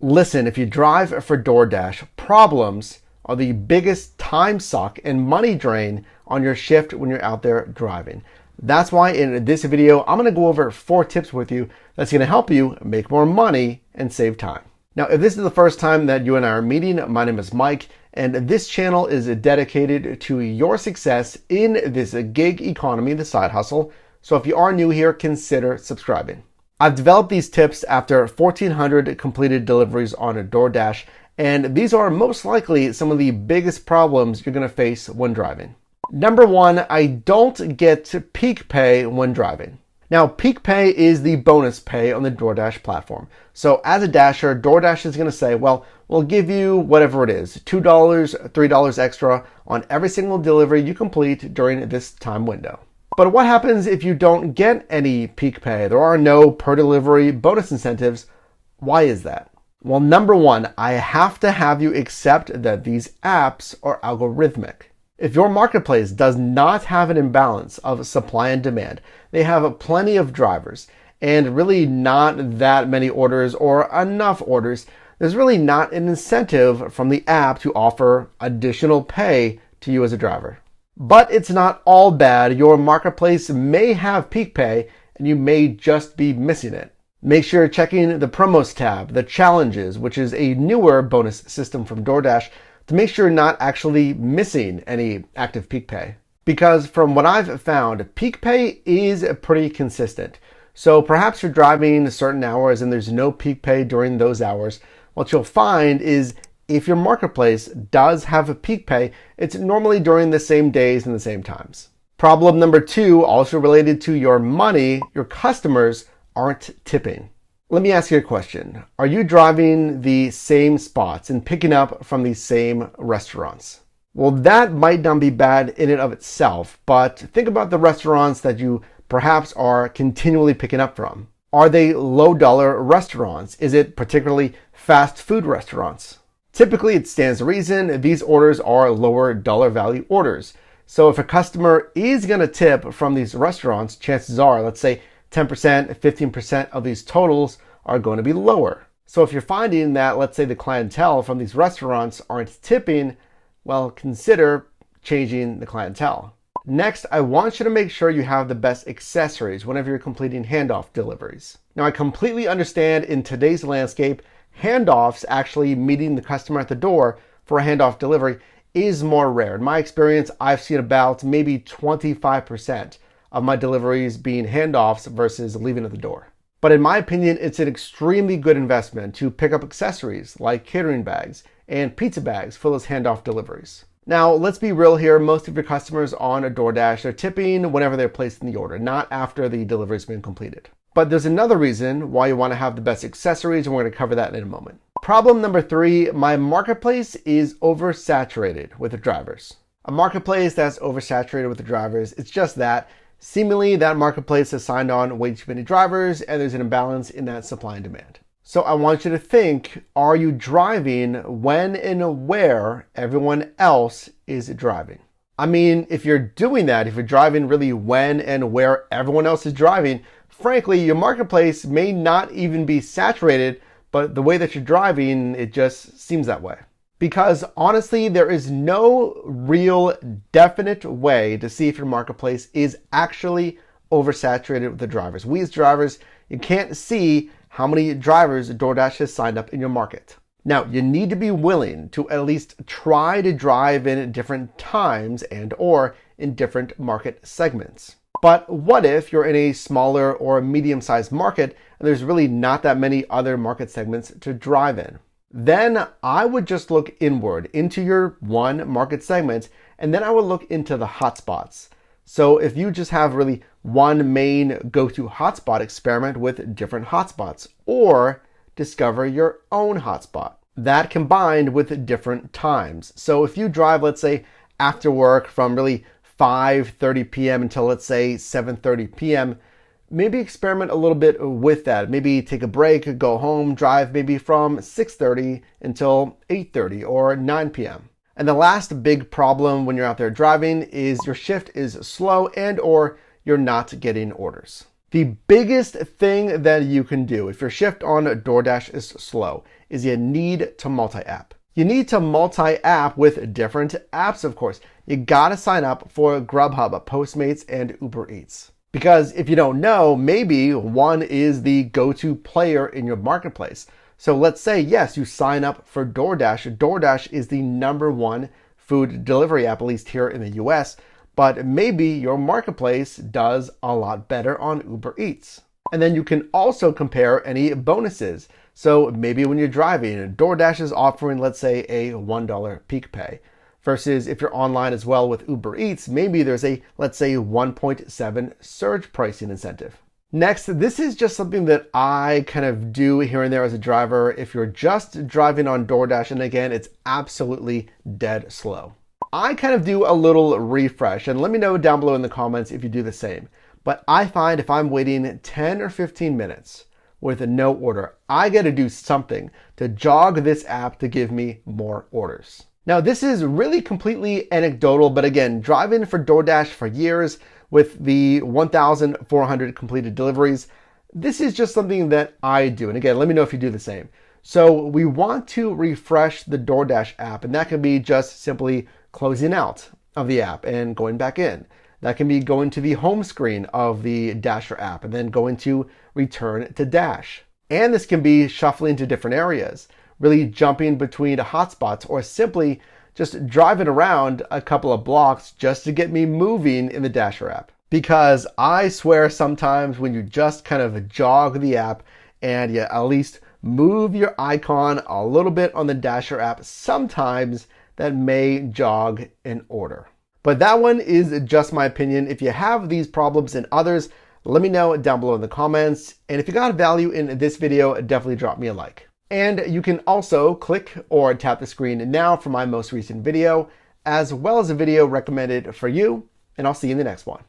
Listen, if you drive for DoorDash, problems are the biggest time suck and money drain on your shift when you're out there driving. That's why in this video, I'm going to go over 4 tips with you that's going to help you make more money and save time. Now, if this is the first time that you and I are meeting, my name is Mike, and this channel is dedicated to your success in this gig economy, the side hustle. So if you are new here, consider subscribing. I've developed these tips after 1,400 completed deliveries on a DoorDash, and these are most likely some of the biggest problems you're going to face when driving. Number 1, I don't get peak pay when driving. Now, peak pay is the bonus pay on the DoorDash platform. So as a dasher, DoorDash is going to say, well, we'll give you whatever it is, $2, $3 extra on every single delivery you complete during this time window. But what happens if you don't get any peak pay? There are no per delivery bonus incentives. Why is that? Well, number 1, I have to have you accept that these apps are algorithmic. If your marketplace does not have an imbalance of supply and demand, they have plenty of drivers and really not that many orders or enough orders, there's really not an incentive from the app to offer additional pay to you as a driver. But it's not all bad. Your marketplace may have peak pay and you may just be missing it. Make sure you're checking the promos tab, the challenges, which is a newer bonus system from DoorDash, to make sure you're not actually missing any active peak pay. Because from what I've found, peak pay is pretty consistent. So perhaps you're driving certain hours and there's no peak pay during those hours. What you'll find is if your marketplace does have a peak pay, it's normally during the same days and the same times. Problem number 2, also related to your money, your customers aren't tipping. Let me ask you a question. Are you driving the same spots and picking up from the same restaurants? Well, that might not be bad in and of itself, but think about the restaurants that you perhaps are continually picking up from. Are they low-dollar restaurants? Is it particularly fast food restaurants? Typically, it stands to reason these orders are lower dollar value orders. So if a customer is going to tip from these restaurants, chances are, let's say 10%, 15% of these totals are going to be lower. So if you're finding that, let's say the clientele from these restaurants aren't tipping, well, consider changing the clientele. Next, I want you to make sure you have the best accessories whenever you're completing handoff deliveries. Now, I completely understand in today's landscape, handoffs, actually meeting the customer at the door for a handoff delivery, is more rare. In my experience, I've seen about maybe 25% of my deliveries being handoffs versus leaving at the door. But in my opinion, it's an extremely good investment to pick up accessories like catering bags and pizza bags for those handoff deliveries. Now, let's be real here. Most of your customers on a DoorDash are tipping whenever they're placing the order, not after the delivery has been completed. But there's another reason why you want to have the best accessories, and we're going to cover that in a moment. Problem number 3, my marketplace is oversaturated with the drivers. A marketplace that's oversaturated with the drivers, it's just that. Seemingly, that marketplace has signed on way too many drivers, and there's an imbalance in that supply and demand. So I want you to think, are you driving when and where everyone else is driving? I mean, if you're doing that, if you're driving really when and where everyone else is driving, frankly, your marketplace may not even be saturated, but the way that you're driving, it just seems that way. Because honestly, there is no real definite way to see if your marketplace is actually oversaturated with the drivers. We as drivers, you can't see how many drivers DoorDash has signed up in your market. Now, you need to be willing to at least try to drive in different times and or in different market segments. But what if you're in a smaller or medium-sized market and there's really not that many other market segments to drive in? Then I would just look inward into your one market segment, and then I would look into the hotspots. So if you just have really one main go-to hotspot, experiment with different hotspots or discover your own hotspot. That combined with different times. So if you drive, let's say, after work from really 5:30 p.m. until let's say 7:30 p.m., maybe experiment a little bit with that. Maybe take a break, go home, drive maybe from 6:30 until 8:30 or 9 p.m. And the last big problem when you're out there driving is your shift is slow and or you're not getting orders. The biggest thing that you can do if your shift on DoorDash is slow is you need to multi-app. You need to multi-app with different apps, of course. You gotta sign up for Grubhub, Postmates, and Uber Eats. Because if you don't know, maybe one is the go-to player in your marketplace. So let's say, yes, you sign up for DoorDash. DoorDash is the #1 food delivery app, at least here in the US, but maybe your marketplace does a lot better on Uber Eats. And then you can also compare any bonuses. So maybe when you're driving, DoorDash is offering, let's say, a $1 peak pay. Versus if you're online as well with Uber Eats, maybe there's a, let's say, 1.7 surge pricing incentive. Next, this is just something that I kind of do here and there as a driver. If you're just driving on DoorDash, and again, it's absolutely dead slow, I kind of do a little refresh, and let me know down below in the comments if you do the same. But I find if I'm waiting 10 or 15 minutes with no order, I got to do something to jog this app to give me more orders. Now, this is really completely anecdotal, but again, driving for DoorDash for years with the 1,400 completed deliveries, this is just something that I do. And again, let me know if you do the same. So we want to refresh the DoorDash app, and that can be just simply closing out of the app and going back in. That can be going to the home screen of the Dasher app and then going to return to Dash. And this can be shuffling to different areas, really jumping between hotspots, or simply just driving around a couple of blocks just to get me moving in the Dasher app. Because I swear sometimes when you just kind of jog the app and you at least move your icon a little bit on the Dasher app, sometimes that may jog an order. But that one is just my opinion. If you have these problems and others, let me know down below in the comments. And if you got value in this video, definitely drop me a like. And you can also click or tap the screen now for my most recent video, as well as a video recommended for you. And I'll see you in the next one.